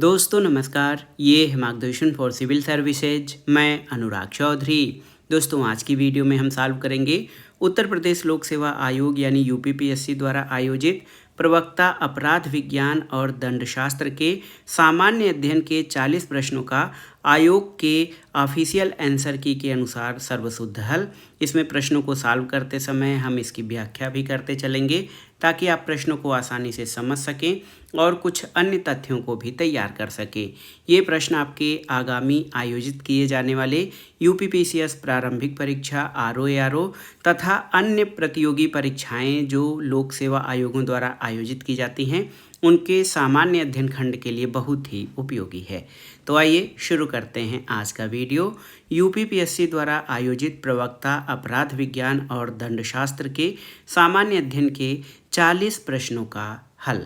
दोस्तों नमस्कार, ये है मार्गदर्शन फॉर सिविल सर्विसेज। मैं अनुराग चौधरी। दोस्तों आज की वीडियो में हम सॉल्व करेंगे उत्तर प्रदेश लोक सेवा आयोग यानी यूपीपीएससी द्वारा आयोजित प्रवक्ता अपराध विज्ञान और दंडशास्त्र के सामान्य अध्ययन के 40 प्रश्नों का आयोग के ऑफिशियल आंसर की के अनुसार सर्वशुद्ध हल। इसमें प्रश्नों को सॉल्व करते समय हम इसकी व्याख्या भी करते चलेंगे ताकि आप प्रश्नों को आसानी से समझ सकें और कुछ अन्य तथ्यों को भी तैयार कर सकें। ये प्रश्न आपके आगामी आयोजित किए जाने वाले यूपीपीसीएस प्रारंभिक परीक्षा आरओ तथा अन्य प्रतियोगी परीक्षाएं जो लोक सेवा आयोगों द्वारा आयोजित की जाती हैं उनके सामान्य अध्ययन खंड के लिए बहुत ही उपयोगी है। तो आइए शुरू करते हैं आज का वीडियो। यूपीपीएससी द्वारा आयोजित प्रवक्ता अपराध विज्ञान और दंडशास्त्र के सामान्य अध्ययन के 40 प्रश्नों का हल।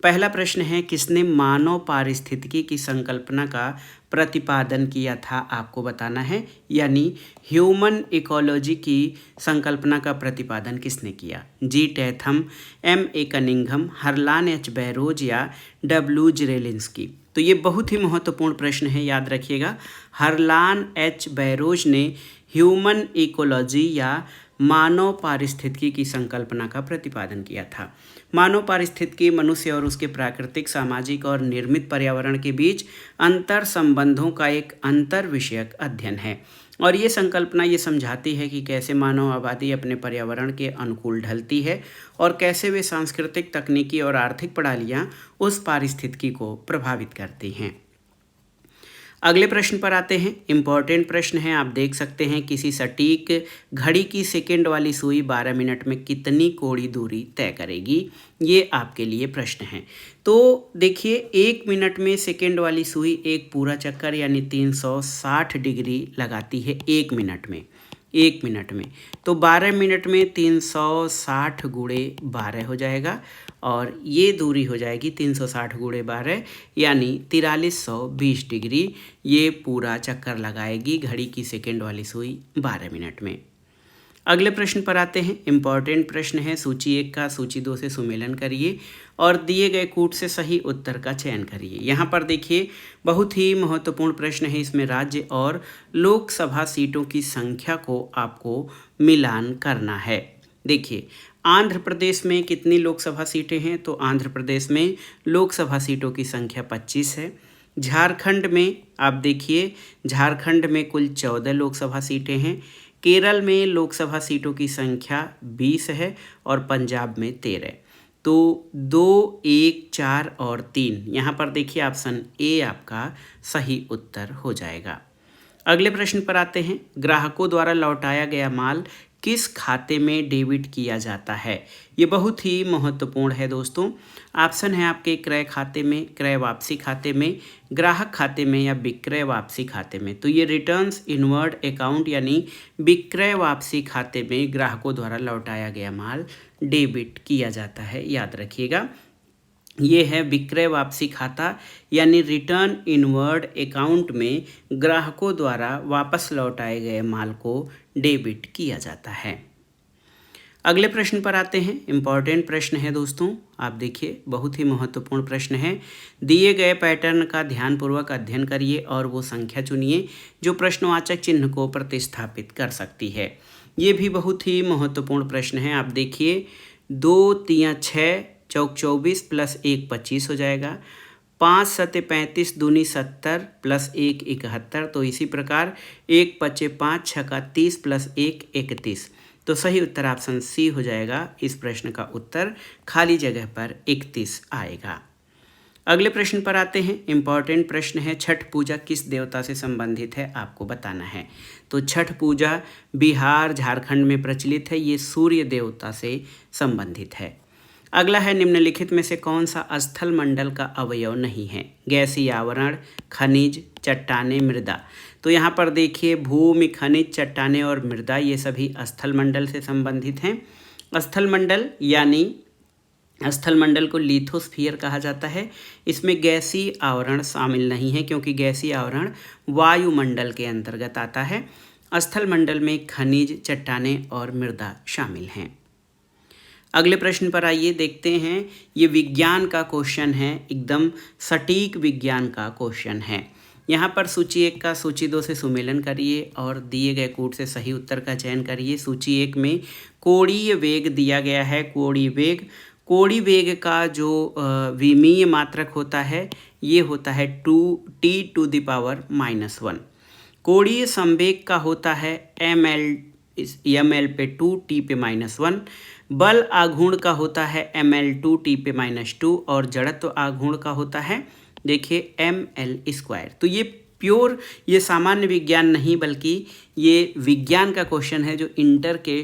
पहला प्रश्न है, किसने मानव पारिस्थितिकी की संकल्पना का प्रतिपादन किया था? आपको बताना है, यानी ह्यूमन इकोलॉजी की संकल्पना का प्रतिपादन किसने किया? G Tatham, M A Cunningham, Harlan H Barrows या डब्ल्यू जेरेलिंस्की? तो ये बहुत ही महत्वपूर्ण प्रश्न है, याद रखिएगा। हरलान एच बैरोज ने ह्यूमन इकोलॉजी या मानव पारिस्थितिकी की संकल्पना का प्रतिपादन किया था। मानव पारिस्थितिकी मनुष्य और उसके प्राकृतिक, सामाजिक और निर्मित पर्यावरण के बीच अंतर संबंधों का एक अंतर विषयक अध्ययन है और ये संकल्पना ये समझाती है कि कैसे मानव आबादी अपने पर्यावरण के अनुकूल ढलती है और कैसे वे सांस्कृतिक, तकनीकी और आर्थिक प्रणालियाँ उस पारिस्थितिकी को प्रभावित करती हैं। अगले प्रश्न पर आते हैं। इम्पॉर्टेंट प्रश्न है, आप देख सकते हैं, किसी सटीक घड़ी की सेकंड वाली सुई 12 मिनट में कितनी कोणीय दूरी तय करेगी? ये आपके लिए प्रश्न है। तो देखिए, 1 मिनट में सेकंड वाली सुई एक पूरा चक्कर यानी 360 डिग्री लगाती है 1 मिनट में। 1 मिनट में तो 12 मिनट में 360 गुणे 12 हो जाएगा और ये दूरी हो जाएगी 360 गुणे 12 यानी 4320 डिग्री। ये पूरा चक्कर लगाएगी घड़ी की सेकंड वाली सुई 12 मिनट में। अगले प्रश्न पर आते हैं। इम्पॉर्टेंट प्रश्न है, सूची 1 का सूची 2 से सुमेलन करिए और दिए गए कूट से सही उत्तर का चयन करिए। यहाँ पर देखिए, बहुत ही महत्वपूर्ण प्रश्न है। इसमें राज्य और लोकसभा सीटों की संख्या को आपको मिलान करना है। देखिए, आंध्र प्रदेश में कितनी लोकसभा सीटें हैं? तो आंध्र प्रदेश में लोकसभा सीटों की संख्या 25 है। झारखंड में आप देखिए, झारखंड में कुल 14 लोकसभा सीटें हैं। केरल में लोकसभा सीटों की संख्या 20 है और पंजाब में 13। तो 2, 1, 4 और 3 यहाँ पर देखिए ऑप्शन ए आपका सही उत्तर हो जाएगा। अगले प्रश्न पर आते हैं। ग्राहकों द्वारा लौटाया गया माल किस खाते में डेबिट किया जाता है? ये बहुत ही महत्वपूर्ण है दोस्तों। ऑप्शन है आपके क्रय खाते में, क्रय वापसी खाते में, ग्राहक खाते में या विक्रय वापसी खाते में। तो ये रिटर्न्स इनवर्ड अकाउंट यानी विक्रय वापसी खाते में ग्राहकों द्वारा लौटाया गया माल डेबिट किया जाता है, याद रखिएगा। ये है विक्रय वापसी खाता यानी रिटर्न इनवर्ड अकाउंट में ग्राहकों द्वारा वापस लौटाए गए माल को डेबिट किया जाता है। अगले प्रश्न पर आते हैं। इम्पॉर्टेंट प्रश्न है दोस्तों, आप देखिए, बहुत ही महत्वपूर्ण प्रश्न है। दिए गए पैटर्न का ध्यानपूर्वक अध्ययन करिए और वो संख्या चुनिए जो प्रश्नवाचक चिन्ह को प्रतिस्थापित कर सकती है। ये भी बहुत ही महत्वपूर्ण प्रश्न है। आप देखिए, 2 3 6 चौक 24 प्लस 1 25 हो जाएगा। 5 7 35 दूनी 70 प्लस 1 71। तो इसी प्रकार 1 5 5 6 30 प्लस 1 31। तो सही उत्तर ऑप्शन सी हो जाएगा। इस प्रश्न का उत्तर खाली जगह पर 31 आएगा। अगले प्रश्न पर आते हैं। इम्पॉर्टेंट प्रश्न है, छठ पूजा किस देवता से संबंधित है? आपको बताना है। तो छठ पूजा बिहार, झारखंड में प्रचलित है। ये सूर्य देवता से संबंधित है। अगला है, निम्नलिखित में से कौन सा स्थल मंडल का अवयव नहीं है? गैसीय आवरण, खनिज, चट्टाने, मृदा। तो यहाँ पर देखिए, भूमि, खनिज, चट्टाने और मृदा ये सभी स्थल मंडल से संबंधित हैं। स्थल मंडल यानी स्थल मंडल को लिथोस्फीयर कहा जाता है। इसमें गैसीय आवरण शामिल नहीं है क्योंकि गैसीय आवरण वायुमंडल के अंतर्गत आता है। स्थल मंडल में खनिज, चट्टाने और मृदा शामिल हैं। अगले प्रश्न पर आइए, देखते हैं। ये विज्ञान का क्वेश्चन है, एकदम सटीक विज्ञान का क्वेश्चन है। यहाँ पर सूची 1 का सूची 2 से सुमेलन करिए और दिए गए कूट से सही उत्तर का चयन करिए। सूची 1 में कोणीय वेग दिया गया है। कोणीय वेग का जो विमीय मात्रक होता है ये होता है 2t⁻⁻1। कोणीय संवेग का होता है ml पे 2t पे -1। बल आघूर्ण का होता है ml2t पे -2 और जड़त्व आघूर्ण का होता है देखिए ml²। तो ये प्योर, ये सामान्य विज्ञान नहीं बल्कि ये विज्ञान का क्वेश्चन है जो इंटर के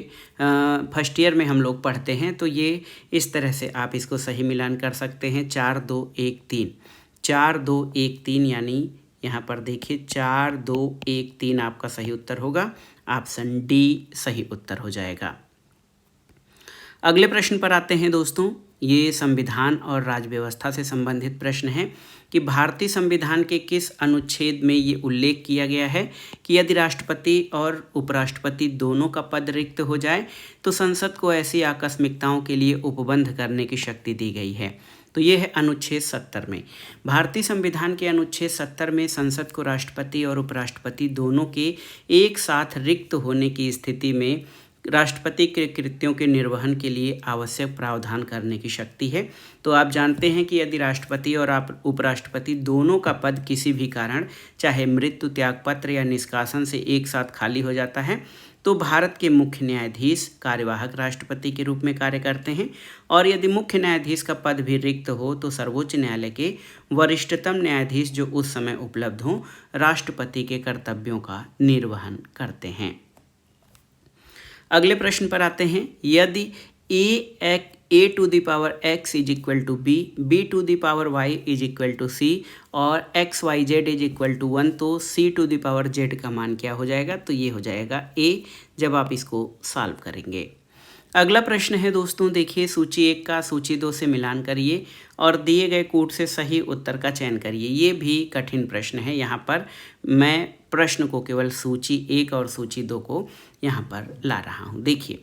फर्स्ट ईयर में हम लोग पढ़ते हैं। तो ये इस तरह से आप इसको सही मिलान कर सकते हैं। 4 2 1 3, 4 2 1 3, यानी यहाँ पर देखिए 4 2 1 3 आपका सही उत्तर होगा। ऑप्शन डी सही उत्तर हो जाएगा। अगले प्रश्न पर आते हैं दोस्तों। ये संविधान और राज्य व्यवस्था से संबंधित प्रश्न है कि भारतीय संविधान के किस अनुच्छेद में ये उल्लेख किया गया है कि यदि राष्ट्रपति और उपराष्ट्रपति दोनों का पद रिक्त हो जाए तो संसद को ऐसी आकस्मिकताओं के लिए उपबंध करने की शक्ति दी गई है। तो ये है अनुच्छेद 70 में। भारतीय संविधान के अनुच्छेद 70 में संसद को राष्ट्रपति और उपराष्ट्रपति दोनों के एक साथ रिक्त होने की स्थिति में राष्ट्रपति के कृत्यों के निर्वहन के लिए आवश्यक प्रावधान करने की शक्ति है। तो आप जानते हैं कि यदि राष्ट्रपति और उपराष्ट्रपति दोनों का पद किसी भी कारण, चाहे मृत्यु, त्यागपत्र या निष्कासन से एक साथ खाली हो जाता है, तो भारत के मुख्य न्यायाधीश कार्यवाहक राष्ट्रपति के रूप में कार्य करते हैं। और यदि मुख्य न्यायाधीश का पद भी रिक्त हो तो सर्वोच्च न्यायालय के वरिष्ठतम न्यायाधीश जो उस समय उपलब्ध हों राष्ट्रपति के कर्तव्यों का निर्वहन करते हैं। अगले प्रश्न पर आते हैं। यदि a⁴x = b, b⁴y = c और xyz = 1 तो c⁴z का मान क्या हो जाएगा? तो ये हो जाएगा a, जब आप इसको सॉल्व करेंगे। अगला प्रश्न है दोस्तों, देखिए सूची 1 का सूची 2 से मिलान करिए और दिए गए कूट से सही उत्तर का चयन करिए। ये भी कठिन प्रश्न है। यहाँ पर मैं प्रश्न को केवल सूची 1 और सूची 2 को यहाँ पर ला रहा हूँ। देखिए,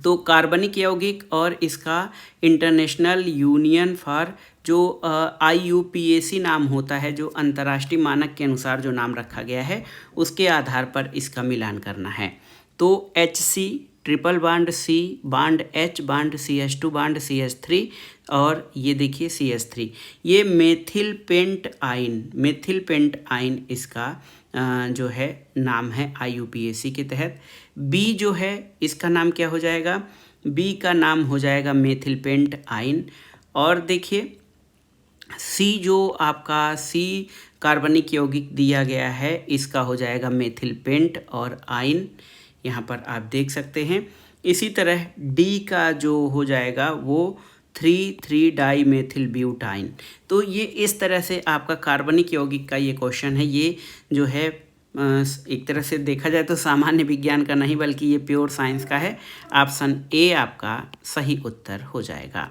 तो कार्बनिक यौगिक और इसका इंटरनेशनल यूनियन फॉर जो IUPAC नाम होता है, जो अंतर्राष्ट्रीय मानक के अनुसार जो नाम रखा गया है उसके आधार पर इसका मिलान करना है। तो HC triple bond C, bond H, bond CH2, bond CH3 और ये देखिए CH3, ये मेथिल पेंट आइन इसका जो है नाम है IUPAC के तहत। B जो है इसका नाम क्या हो जाएगा? B का नाम हो जाएगा मेथिल पेंट आइन। और देखिए C जो आपका C कार्बनिक यौगिक दिया गया है इसका हो जाएगा मेथिल पेंट और आइन, यहाँ पर आप देख सकते हैं। इसी तरह D का जो हो जाएगा वो 3,3-डाईमेथिल ब्यूटाइन। तो ये इस तरह से आपका कार्बनिक यौगिक का ये क्वेश्चन है। ये जो है एक तरह से देखा जाए तो सामान्य विज्ञान का नहीं बल्कि ये प्योर साइंस का है। ऑप्शन ए आपका सही उत्तर हो जाएगा।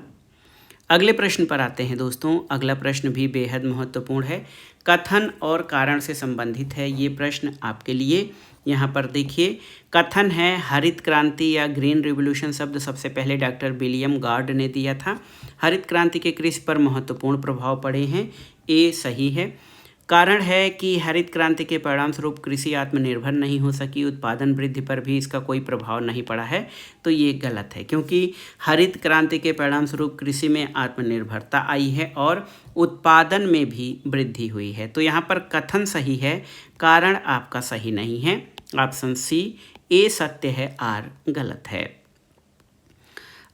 अगले प्रश्न पर आते हैं दोस्तों। अगला प्रश्न भी बेहद महत्वपूर्ण है, कथन और कारण से संबंधित है ये प्रश्न आपके लिए। यहाँ पर देखिए, कथन है हरित क्रांति या ग्रीन रिवॉल्यूशन शब्द सबसे पहले डॉक्टर विलियम गार्ड ने दिया था। हरित क्रांति के कृषि पर महत्वपूर्ण प्रभाव पड़े हैं, ए सही है। कारण है कि हरित क्रांति के परिणाम स्वरूप कृषि आत्मनिर्भर नहीं हो सकी, उत्पादन वृद्धि पर भी इसका कोई प्रभाव नहीं पड़ा है, तो ये गलत है क्योंकि हरित क्रांति के परिणाम स्वरूप कृषि में आत्मनिर्भरता आई है और उत्पादन में भी वृद्धि हुई है। तो यहाँ पर कथन सही है, कारण आपका सही नहीं है। ऑप्शन सी ए सत्य है, आर गलत है।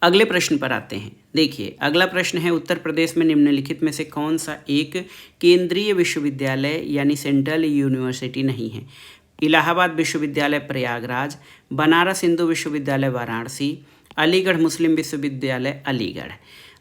अगले प्रश्न पर आते हैं। देखिए, अगला प्रश्न है उत्तर प्रदेश में निम्नलिखित में से कौन सा एक केंद्रीय विश्वविद्यालय यानी सेंट्रल यूनिवर्सिटी नहीं है? इलाहाबाद विश्वविद्यालय प्रयागराज, बनारस हिंदू विश्वविद्यालय वाराणसी, अलीगढ़ मुस्लिम विश्वविद्यालय अलीगढ़।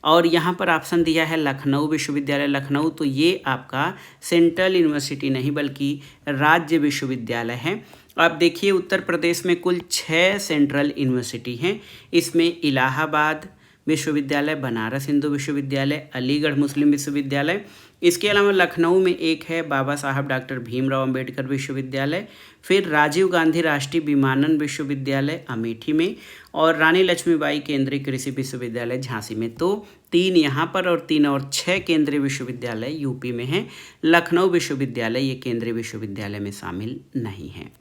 और यहाँ पर ऑप्शन दिया है लखनऊ विश्वविद्यालय लखनऊ, तो ये आपका सेंट्रल यूनिवर्सिटी नहीं बल्कि राज्य विश्वविद्यालय है। आप देखिए, उत्तर प्रदेश में कुल 6 सेंट्रल यूनिवर्सिटी हैं। इसमें इलाहाबाद, विश्वविद्यालय, बनारस हिंदू विश्वविद्यालय, अलीगढ़ मुस्लिम विश्वविद्यालय। इसके अलावा लखनऊ में एक है बाबा साहब डॉक्टर भीमराव अंबेडकर विश्वविद्यालय, फिर राजीव गांधी राष्ट्रीय विमानन विश्वविद्यालय अमेठी में, और रानी लक्ष्मीबाई केंद्रीय कृषि विश्वविद्यालय झांसी में। तो 3 यहाँ पर और 3 और 6 केंद्रीय विश्वविद्यालय यूपी में हैं। लखनऊ विश्वविद्यालय ये केंद्रीय विश्वविद्यालय में शामिल नहीं है।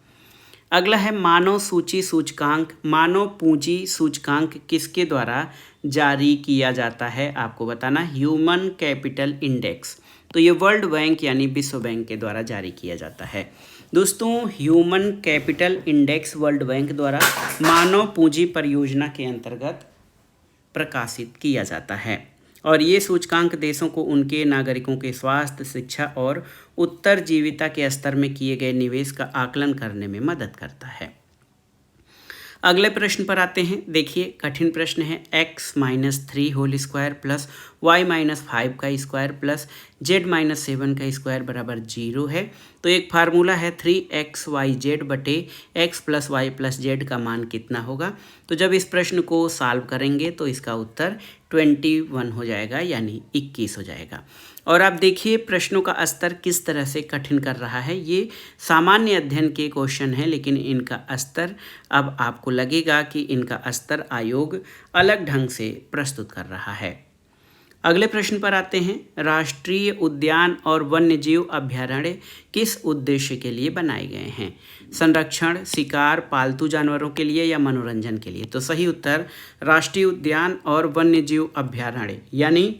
अगला है मानव सूची सूचकांक। मानव पूंजी सूचकांक किसके द्वारा जारी किया जाता है, आपको बताना। ह्यूमन कैपिटल इंडेक्स, तो ये वर्ल्ड बैंक यानी विश्व बैंक के द्वारा जारी किया जाता है। दोस्तों, human capital index world bank द्वारा मानव पूंजी परियोजना के अंतर्गत प्रकाशित किया जाता है, और ये सूचकांक देशों को उनके नागरिकों के स्वास्थ्य, शिक्षा और उत्तरजीविता के स्तर में किए गए निवेश का आकलन करने में मदद करता है। अगले प्रश्न पर आते हैं। देखिए, कठिन प्रश्न है। x-3 whole square plus y-5 का स्क्वायर प्लस z-7 का स्क्वायर बराबर 0 है। तो एक फार्मूला है 3xyz बटे x plus Y plus Z का मान कितना होगा। तो जब इस प्रश्न को सॉल्व करेंगे तो इसका उत्तर 21 हो जाएगा, यानी 21 हो जाएगा। और आप देखिए प्रश्नों का स्तर किस तरह से कठिन कर रहा है। ये सामान्य अध्ययन के क्वेश्चन हैं, लेकिन इनका स्तर, अब आपको लगेगा कि इनका स्तर आयोग अलग ढंग से प्रस्तुत कर रहा है। अगले प्रश्न पर आते हैं। राष्ट्रीय उद्यान और वन्यजीव अभयारण्य किस उद्देश्य के लिए बनाए गए हैं? संरक्षण, शिकार, पालतू जानवरों के लिए या मनोरंजन के लिए? तो सही उत्तर राष्ट्रीय उद्यान और वन्यजीव अभयारण्य यानी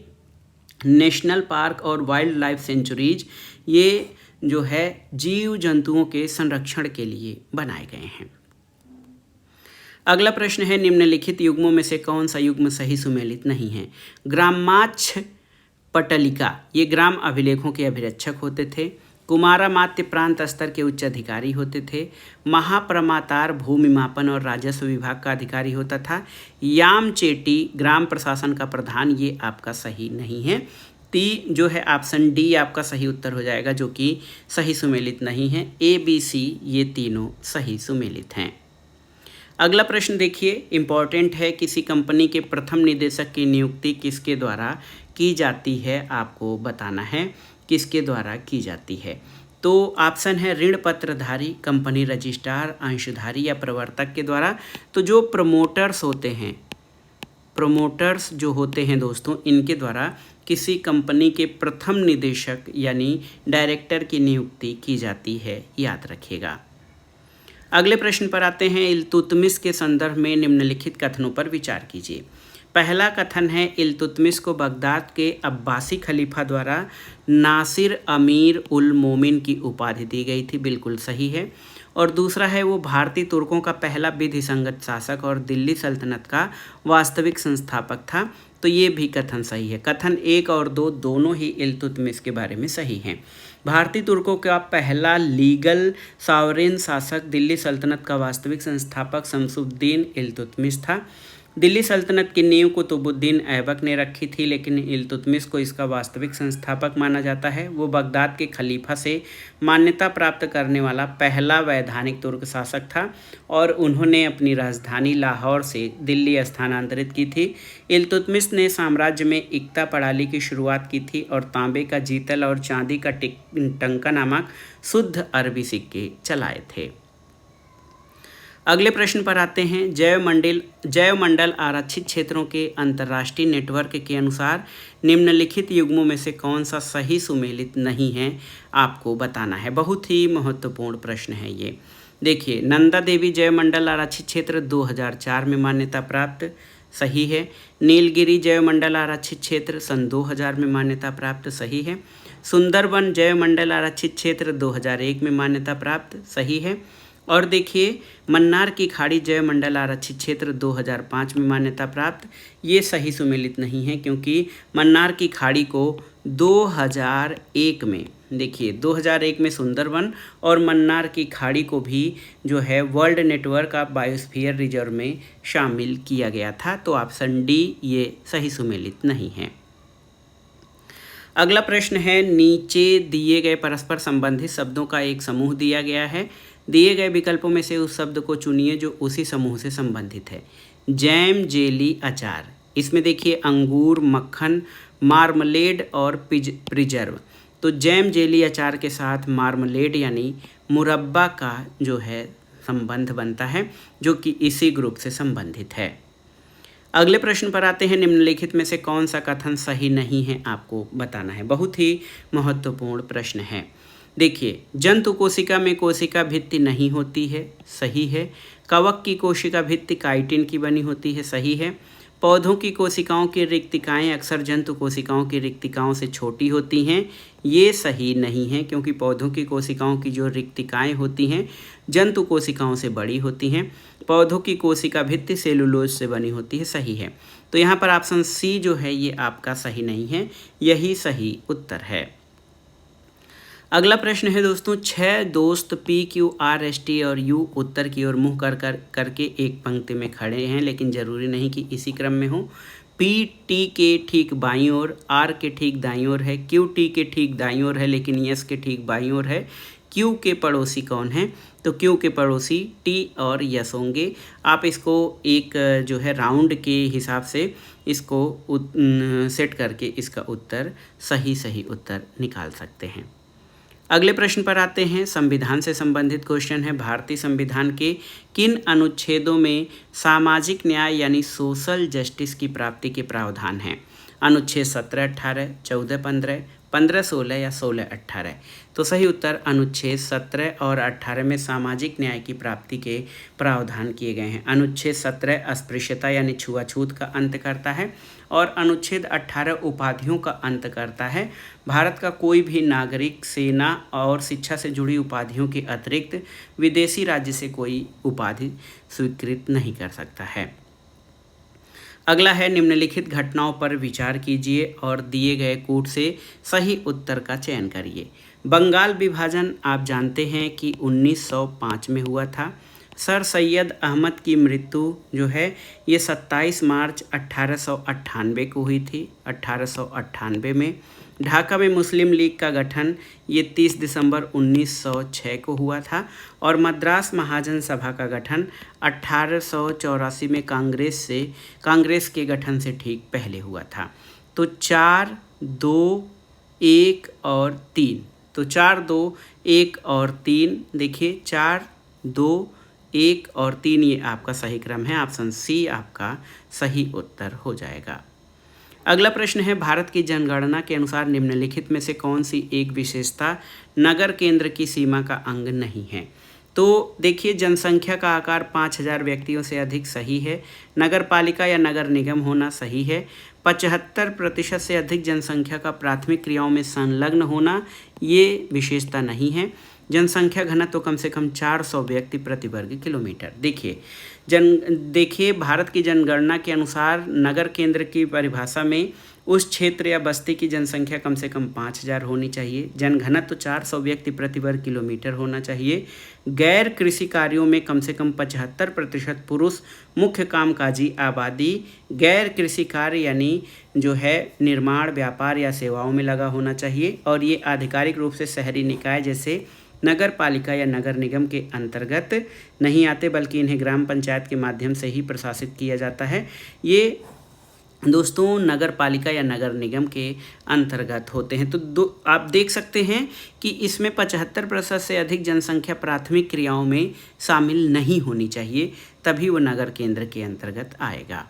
नेशनल पार्क और वाइल्ड लाइफ सेंचुरीज, ये जो है जीव जंतुओं के संरक्षण के लिए बनाए गए हैं। अगला प्रश्न है। निम्नलिखित युग्मों में से कौन सा युग्म सही सुमेलित नहीं है? ग्रामाक्ष पटलिका, ये ग्राम अभिलेखों के अभिरक्षक होते थे। कुमारामात्य प्रांत स्तर के उच्च अधिकारी होते थे। महाप्रमातार भूमि मापन और राजस्व विभाग का अधिकारी होता था। याम चेटी ग्राम प्रशासन का प्रधान, ये आपका सही नहीं है। जो है ऑप्शन डी आपका सही उत्तर हो जाएगा, जो कि सही सुमेलित नहीं है। ए, बी, सी ये तीनों सही सुमेलित हैं। अगला प्रश्न देखिए, इम्पॉर्टेंट है। किसी कंपनी के प्रथम निदेशक की नियुक्ति किसके द्वारा की जाती है, आपको बताना है किसके द्वारा की जाती है। तो ऑप्शन है ऋण पत्रधारी, कंपनी रजिस्ट्रार, अंशधारी या प्रवर्तक के द्वारा। तो जो प्रमोटर्स होते हैं, प्रमोटर्स जो होते हैं दोस्तों, इनके द्वारा किसी कंपनी के प्रथम निदेशक यानी डायरेक्टर की नियुक्ति की जाती है, याद रखिएगा। अगले प्रश्न पर आते हैं। इल्तुतमिश के संदर्भ में निम्नलिखित कथनों पर विचार कीजिए। पहला कथन है इल्तुतमिश को बगदाद के अब्बासी खलीफा द्वारा नासिर अमीर उल मोमिन की उपाधि दी गई थी, बिल्कुल सही है। और दूसरा है वो भारतीय तुर्कों का पहला विधि संगत शासक और दिल्ली सल्तनत का वास्तविक संस्थापक था, तो ये भी कथन सही है। कथन 1 और 2 दोनों ही इल्तुतमिश के बारे में सही हैं। भारतीय तुर्कों का पहला लीगल सॉवरेन शासक, दिल्ली सल्तनत का वास्तविक संस्थापक शमसुद्दीन इल्तुतमिश था। दिल्ली सल्तनत की नींव कुतुबुद्दीन ऐबक ने रखी थी, लेकिन इल्तुतमिश को इसका वास्तविक संस्थापक माना जाता है। वो बगदाद के खलीफा से मान्यता प्राप्त करने वाला पहला वैधानिक तुर्क शासक था और उन्होंने अपनी राजधानी लाहौर से दिल्ली स्थानांतरित की थी। इल्तुतमिश ने साम्राज्य में इक्ता प्रणाली की शुरुआत की थी और तांबे का जीतल और चांदी का टंका नामक शुद्ध अरबी सिक्के चलाए थे। अगले प्रश्न पर आते हैं। जैवमंडल आरक्षित क्षेत्रों के अंतर्राष्ट्रीय नेटवर्क के अनुसार निम्नलिखित युग्मों में से कौन सा सही सुमेलित नहीं है, आपको बताना है। बहुत ही महत्वपूर्ण प्रश्न है ये। देखिए, नंदा देवी जैवमंडल आरक्षित क्षेत्र 2004 में मान्यता प्राप्त, सही है। नीलगिरी जैवमंडल आरक्षित क्षेत्र सन 2000 में मान्यता प्राप्त, सही है। सुंदरबन जैवमंडल आरक्षित क्षेत्र 2001 में मान्यता प्राप्त, सही है। और देखिए, मन्नार की खाड़ी जैवमंडल आरक्षित क्षेत्र 2005 में मान्यता प्राप्त, ये सही सुमेलित नहीं है, क्योंकि मन्नार की खाड़ी को 2001 में, देखिए 2001 में सुंदरबन और मन्नार की खाड़ी को भी जो है world network of biosphere reserve में शामिल किया गया था। तो ऑप्शन डी ये सही सुमेलित नहीं है। अगला प्रश्न है। नीचे दिए गए परस्पर संबंधित शब्दों का एक समूह दिया गया है। दिए गए विकल्पों में से उस शब्द को चुनिए जो उसी समूह से संबंधित है। जैम, जेली, अचार, इसमें देखिए अंगूर, मक्खन, मार्मलेड और प्रिजर्व। तो जैम, जेली, अचार के साथ मार्मलेड यानी मुरब्बा का जो है संबंध बनता है, जो कि इसी ग्रुप से संबंधित है। अगले प्रश्न पर आते हैं। निम्नलिखित में से कौन सा कथन सही नहीं है, आपको बताना है। बहुत ही महत्वपूर्ण प्रश्न है। देखिए, जंतु कोशिका में कोशिका भित्ति नहीं होती है, सही है। कवक की कोशिका भित्ति काइटिन की बनी होती है, सही है। पौधों की कोशिकाओं की रिक्तिकाएं अक्सर जंतु कोशिकाओं की रिक्तिकाओं से छोटी होती हैं, ये सही नहीं है, क्योंकि पौधों की कोशिकाओं की जो रिक्तिकाएं होती हैं जंतु कोशिकाओं से बड़ी होती हैं। पौधों की कोशिका भित्ति सेलुलोज से बनी होती है, सही है। तो यहाँ पर ऑप्शन सी जो है ये आपका सही नहीं है, यही सही उत्तर है। अगला प्रश्न है दोस्तों, 6 दोस्त P, Q, R, S, T और यू उत्तर की ओर मुँह करके एक पंक्ति में खड़े हैं, लेकिन ज़रूरी नहीं कि इसी क्रम में हो। पी टी के ठीक बाईं ओर, आर के ठीक दाईं ओर है, क्यू टी के ठीक दाईं ओर है, लेकिन यस के ठीक बाईं ओर है। क्यू के पड़ोसी कौन हैं? तो क्यू के पड़ोसी टी और यस होंगे। आप इसको एक जो है राउंड के हिसाब से इसको सेट करके इसका उत्तर सही उत्तर निकाल सकते हैं। अगले प्रश्न पर आते हैं। संविधान से संबंधित क्वेश्चन है। भारतीय संविधान के किन अनुच्छेदों में सामाजिक न्याय यानी सोशल जस्टिस की प्राप्ति के प्रावधान हैं? अनुच्छेद 17, 18, 14, 15, 15, 16 या 16, 18। तो सही उत्तर अनुच्छेद 17 और 18 में सामाजिक न्याय की प्राप्ति के प्रावधान किए गए हैं। अनुच्छेद 17 अस्पृश्यता यानी छुआछूत का अंत करता है और अनुच्छेद 18 उपाधियों का अंत करता है। भारत का कोई भी नागरिक सेना और शिक्षा से जुड़ी उपाधियों के अतिरिक्त विदेशी राज्य से कोई उपाधि स्वीकृत नहीं कर सकता है। अगला है, निम्नलिखित घटनाओं पर विचार कीजिए और दिए गए कूट से सही उत्तर का चयन करिए। बंगाल विभाजन आप जानते हैं कि 1905 में हुआ था। सर सैयद अहमद की मृत्यु जो है ये 27 मार्च 1898 को हुई थी, 1898 में। ढाका में मुस्लिम लीग का गठन ये 30 दिसंबर 1906 को हुआ था और मद्रास महाजन सभा का गठन 1884 में कांग्रेस के गठन से ठीक पहले हुआ था। तो 4, 2, 1 और 3। तो 4, 2, 1 और 3 देखिए 4, 2, 1 और 3 ये आपका सही क्रम है। ऑप्शन सी आपका सही उत्तर हो जाएगा। अगला प्रश्न है, भारत की जनगणना के अनुसार निम्नलिखित में से कौन सी एक विशेषता नगर केंद्र की सीमा का अंग नहीं है? तो देखिए, जनसंख्या का आकार 5000 व्यक्तियों से अधिक सही है। नगर पालिका या नगर निगम होना सही है। 75% से अधिक जनसंख्या का प्राथमिक क्रियाओं में संलग्न होना ये विशेषता नहीं है। जनसंख्या घनत्व तो कम से कम 400 व्यक्ति प्रति वर्ग किलोमीटर। देखिए भारत की जनगणना के अनुसार नगर केंद्र की परिभाषा में उस क्षेत्र या बस्ती की जनसंख्या कम से कम 5000 होनी चाहिए। जनघनत्व तो 400 व्यक्ति प्रति वर्ग किलोमीटर होना चाहिए। गैर कृषि कार्यों में कम से कम 75% पुरुष मुख्य कामकाजी आबादी गैर कृषि कार्य यानी जो है निर्माण, व्यापार या सेवाओं में लगा होना चाहिए और ये आधिकारिक रूप से शहरी निकाय जैसे नगर पालिका या नगर निगम के अंतर्गत नहीं आते, बल्कि इन्हें ग्राम पंचायत के माध्यम से ही प्रशासित किया जाता है। ये दोस्तों नगर पालिका या नगर निगम के अंतर्गत होते हैं। तो आप देख सकते हैं कि इसमें 75% से अधिक जनसंख्या प्राथमिक क्रियाओं में शामिल नहीं होनी चाहिए, तभी वो नगर केंद्र के अंतर्गत आएगा।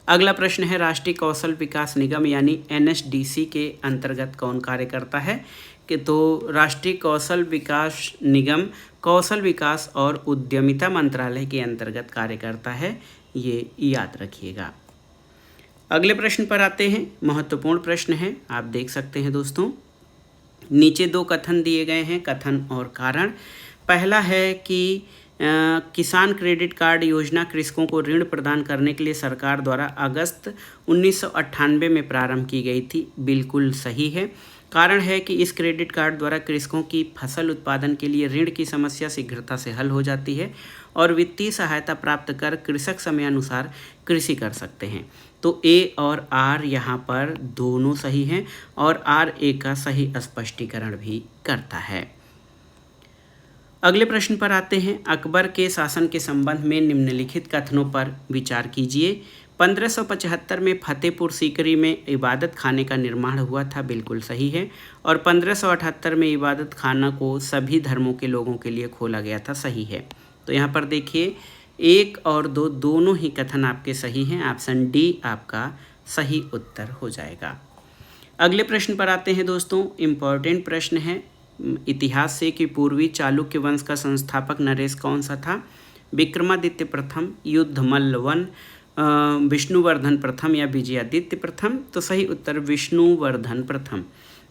अगला प्रश्न है, राष्ट्रीय कौशल विकास निगम यानी NSDC के अंतर्गत कौन कार्य करता है? कि तो राष्ट्रीय कौशल विकास निगम कौशल विकास और उद्यमिता मंत्रालय के अंतर्गत कार्य करता है, ये याद रखिएगा। अगले प्रश्न पर आते हैं। महत्वपूर्ण प्रश्न है, आप देख सकते हैं दोस्तों। नीचे 2 कथन दिए गए हैं, कथन और कारण। पहला है कि किसान क्रेडिट कार्ड योजना कृषकों को ऋण प्रदान करने के लिए सरकार द्वारा अगस्त 1998 में प्रारंभ की गई थी, बिल्कुल सही है। कारण है कि इस क्रेडिट कार्ड द्वारा कृषकों की फसल उत्पादन के लिए ऋण की समस्या शीघ्रता से हल हो जाती है और वित्तीय सहायता प्राप्त कर कृषक समयानुसार कृषि कर सकते हैं। तो ए और आर यहाँ पर दोनों सही हैं और आर ए का सही स्पष्टीकरण भी करता है। अगले प्रश्न पर आते हैं। अकबर के शासन के संबंध में निम्नलिखित कथनों पर विचार कीजिए। 1575 में फतेहपुर सीकरी में इबादत खाने का निर्माण हुआ था, बिल्कुल सही है। और 1578 में इबादत खाना को सभी धर्मों के लोगों के लिए खोला गया था, सही है। तो यहाँ पर देखिए 1 और 2 दोनों ही कथन आपके सही हैं। ऑप्शन डी आपका सही उत्तर हो जाएगा। अगले प्रश्न पर आते हैं दोस्तों। इम्पॉर्टेंट प्रश्न है इतिहास से कि पूर्वी चालुक्य वंश का संस्थापक नरेश कौन सा था? विक्रमादित्य प्रथम, युद्धमल्ल वन, विष्णुवर्धन प्रथम या विजयादित्य प्रथम? तो सही उत्तर विष्णुवर्धन प्रथम।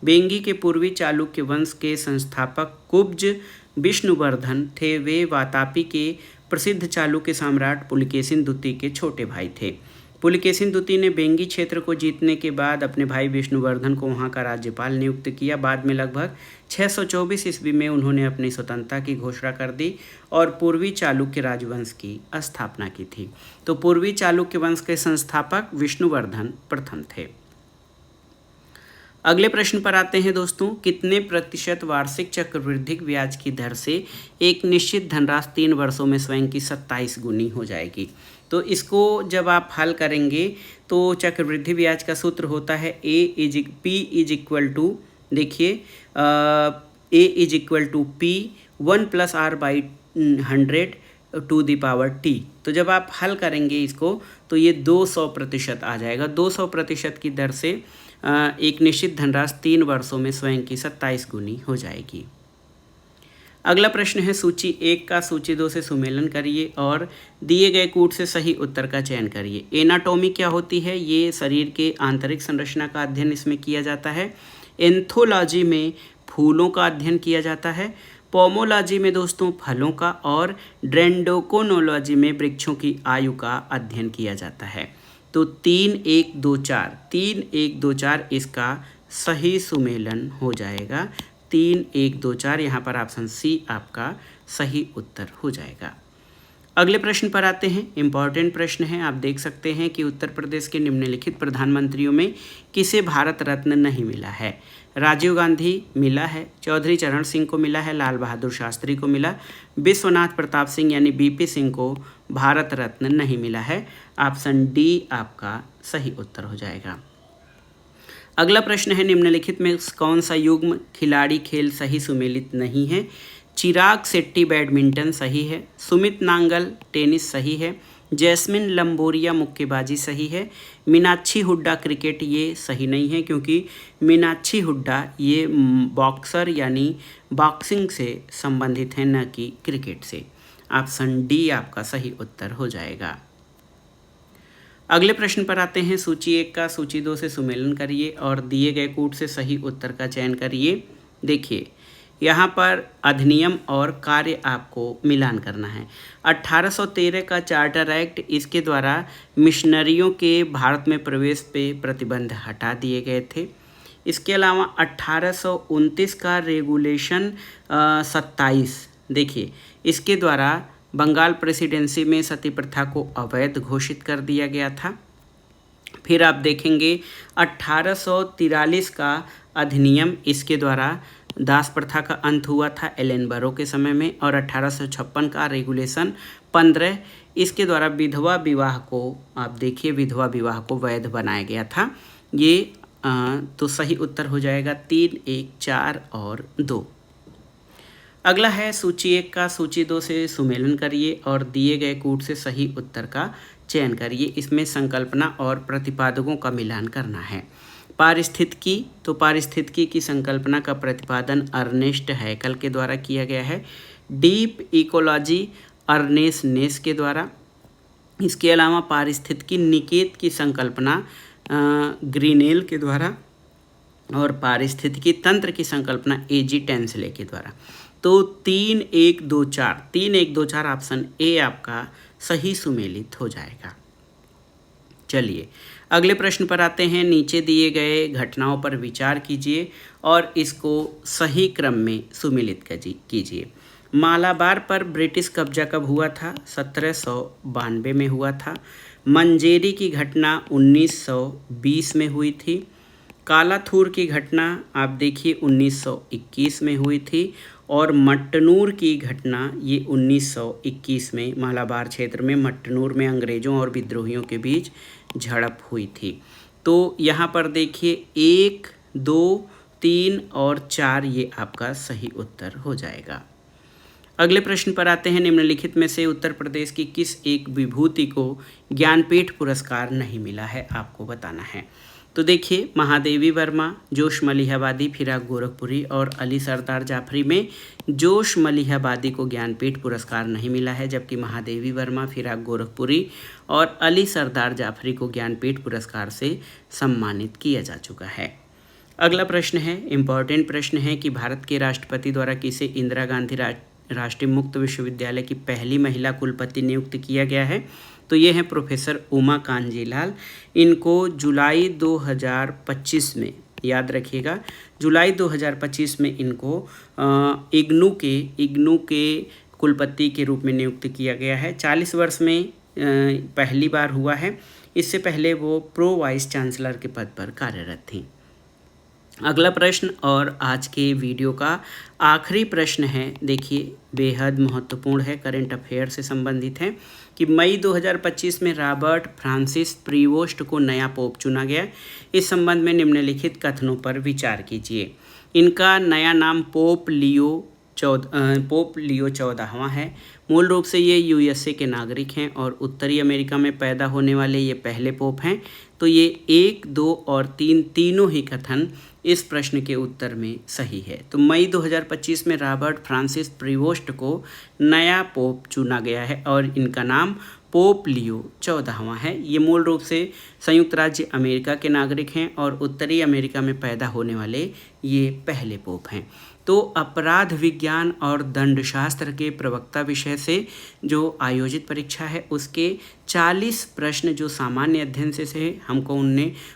बेंगी के पूर्वी चालुक्य वंश के संस्थापक कुब्ज विष्णुवर्धन थे। वे वातापी के प्रसिद्ध चालुक्य सम्राट पुलकेशिन द्वितीय के छोटे भाई थे। पुलकेशिन द्वितीय ने बेंगी क्षेत्र को जीतने के बाद अपने भाई विष्णुवर्धन को वहां का राज्यपाल नियुक्त किया। बाद में लगभग 624 ईस्वी में उन्होंने अपनी स्वतंत्रता की घोषणा कर दी और पूर्वी चालुक्य राजवंश की स्थापना की थी। तो पूर्वी चालुक्य वंश के संस्थापक विष्णुवर्धन प्रथम थे। अगले प्रश्न पर आते हैं दोस्तों। कितने प्रतिशत वार्षिक चक्रवृद्धि ब्याज की दर से एक निश्चित धनराशि 3 वर्षों में स्वयं की 27 गुनी हो जाएगी? तो इसको जब आप हल करेंगे तो चक्रवृद्धि ब्याज का सूत्र होता है P इज इक्वल टू, देखिए A is equal to P 1 + R/100 to the power T। तो जब आप हल करेंगे इसको तो ये 200% आ जाएगा। 200% की दर से एक निश्चित धनराशि 3 वर्षों में स्वयं की 27 गुनी हो जाएगी। अगला प्रश्न है सूची 1 का सूची 2 से सुमेलन करिए और दिए गए कूट से सही उत्तर का चयन करिए। एनाटॉमी क्या होती है? ये शरीर के आंतरिक संरचना का अध्ययन इसमें किया जाता है। एंथोलॉजी में फूलों का अध्ययन किया जाता है। पोमोलॉजी में दोस्तों फलों का, और डेंड्रोकोनोलॉजी में वृक्षों की आयु का अध्ययन किया जाता है। तो 3 1 2 4 इसका सही सुमेलन हो जाएगा। 3 1 2 4 यहाँ पर ऑप्शन सी आपका सही उत्तर हो जाएगा। अगले प्रश्न पर आते हैं। इम्पॉर्टेंट प्रश्न है। आप देख सकते हैं कि उत्तर प्रदेश के निम्नलिखित प्रधानमंत्रियों में किसे भारत रत्न नहीं मिला है? राजीव गांधी मिला है, चौधरी चरण सिंह को मिला है, लाल बहादुर शास्त्री को मिला, विश्वनाथ प्रताप सिंह यानी बीपी सिंह को भारत रत्न नहीं मिला है। ऑप्शन डी आपका सही उत्तर हो जाएगा। अगला प्रश्न है निम्नलिखित में कौन सा युग्म खिलाड़ी खेल सही सुमेलित नहीं है? चिराग शेट्टी बैडमिंटन सही है, सुमित नांगल टेनिस सही है, जैस्मिन लंबोरिया मुक्केबाजी सही है, मीनाक्षी हुड्डा क्रिकेट ये सही नहीं है क्योंकि मीनाक्षी हुड्डा ये बॉक्सर यानी बॉक्सिंग से संबंधित है, न कि क्रिकेट से। ऑप्शन डी आपका सही उत्तर हो जाएगा। अगले प्रश्न पर आते हैं। सूची 1 का सूची 2 से सुमेलन करिए और दिए गए कूट से सही उत्तर का चयन करिए। देखिए यहाँ पर अधिनियम और कार्य आपको मिलान करना है। 1813 का चार्टर एक्ट, इसके द्वारा मिशनरियों के भारत में प्रवेश पे प्रतिबंध हटा दिए गए थे। इसके अलावा 1829 का रेगुलेशन 27, देखिए इसके द्वारा बंगाल प्रेसिडेंसी में सती प्रथा को अवैध घोषित कर दिया गया था। फिर आप देखेंगे 1843 का अधिनियम, इसके द्वारा दास प्रथा का अंत हुआ था एलेनबरो के समय में। और 1856 का रेगुलेशन 15, इसके द्वारा विधवा विवाह को, आप देखिए विधवा विवाह को वैध बनाया गया था। ये तो सही उत्तर हो जाएगा 3 1 4 और 2। अगला है सूची 1 का सूची 2 से सुमेलन करिए और दिए गए कूट से सही उत्तर का चयन करिए। इसमें संकल्पना और प्रतिपादकों का मिलान करना है। पारिस्थितिकी, तो पारिस्थितिकी की संकल्पना का प्रतिपादन अर्नेस्ट हैकल के द्वारा किया गया है। डीप इकोलॉजी अर्नेस्ट नेस के द्वारा। इसके अलावा पारिस्थितिकी निकेत की संकल्पना ग्रीनेल के द्वारा और पारिस्थितिकी तंत्र की संकल्पना एजी टेंसले के द्वारा। तो 3 1 2 4 ऑप्शन ए आपका सही सुमेलित हो जाएगा। चलिए अगले प्रश्न पर आते हैं। नीचे दिए गए घटनाओं पर विचार कीजिए और इसको सही क्रम में सुमेलित कीजिए। मालाबार पर ब्रिटिश कब्जा कब हुआ था? 1792 में हुआ था। मंजेरी की घटना 1920 में हुई थी। कालाथूर की घटना आप देखिए 1921 में हुई थी। और मट्टनूर की घटना ये 1921 में मालाबार क्षेत्र में मट्टनूर में अंग्रेज़ों और विद्रोहियों के बीच झड़प हुई थी। तो यहाँ पर देखिए 1, 2, 3 और 4 ये आपका सही उत्तर हो जाएगा। अगले प्रश्न पर आते हैं। निम्नलिखित में से उत्तर प्रदेश की किस एक विभूति को ज्ञानपीठ पुरस्कार नहीं मिला है, आपको बताना है। तो देखिए महादेवी वर्मा, जोश मलिहाबादी, फिराक गोरखपुरी और अली सरदार जाफरी में जोश मलिहाबादी को ज्ञानपीठ पुरस्कार नहीं मिला है, जबकि महादेवी वर्मा, फिराक गोरखपुरी और अली सरदार जाफरी को ज्ञानपीठ पुरस्कार से सम्मानित किया जा चुका है। अगला प्रश्न है, इम्पॉर्टेंट प्रश्न है कि भारत के राष्ट्रपति द्वारा किसे इंदिरा गांधी राष्ट्रीय मुक्त विश्वविद्यालय की पहली महिला कुलपति नियुक्त किया गया है। तो ये हैं प्रोफेसर उमा कांजीलाल। इनको जुलाई 2025 में, याद रखिएगा, जुलाई 2025 में इनको इग्नू के कुलपति के रूप में नियुक्त किया गया है। 40 वर्ष में पहली बार हुआ है। इससे पहले वो प्रो वाइस चांसलर के पद पर कार्यरत थी। अगला प्रश्न और आज के वीडियो का आखिरी प्रश्न है, देखिए बेहद महत्वपूर्ण है, करंट अफेयर से संबंधित है कि मई 2025 में रॉबर्ट फ्रांसिस प्रीवोस्ट को नया पोप चुना गया। इस संबंध में निम्नलिखित कथनों पर विचार कीजिए। इनका नया नाम पोप लियो 14वां है। मूल रूप से ये यूएसए के नागरिक हैं और उत्तरी अमेरिका में पैदा होने वाले ये पहले पोप हैं। तो ये 1, 2 और 3 तीनों ही कथन इस प्रश्न के उत्तर में सही है। तो मई 2025 में रॉबर्ट फ्रांसिस प्रीवोस्ट को नया पोप चुना गया है और इनका नाम पोप लियो 14वां है। ये मूल रूप से संयुक्त राज्य अमेरिका के नागरिक हैं और उत्तरी अमेरिका में पैदा होने वाले ये पहले पोप हैं। तो अपराध विज्ञान और दंडशास्त्र के प्रवक्ता विषय से जो आयोजित परीक्षा है उसके 40 प्रश्न जो सामान्य अध्ययन से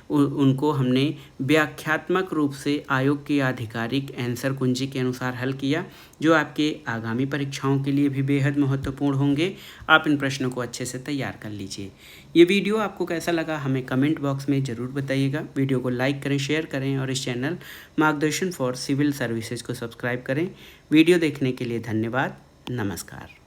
उनको हमने व्याख्यात्मक रूप से आयोग की आधिकारिक आंसर कुंजी के अनुसार हल किया, जो आपके आगामी परीक्षाओं के लिए भी बेहद महत्वपूर्ण होंगे। आप इन प्रश्नों को अच्छे से तैयार कर लीजिए। ये वीडियो आपको कैसा लगा हमें कमेंट बॉक्स में ज़रूर बताइएगा। वीडियो को लाइक करें, शेयर करें और इस चैनल मार्गदर्शन फॉर सिविल सर्विसेज को सब्सक्राइब करें। वीडियो देखने के लिए धन्यवाद। नमस्कार।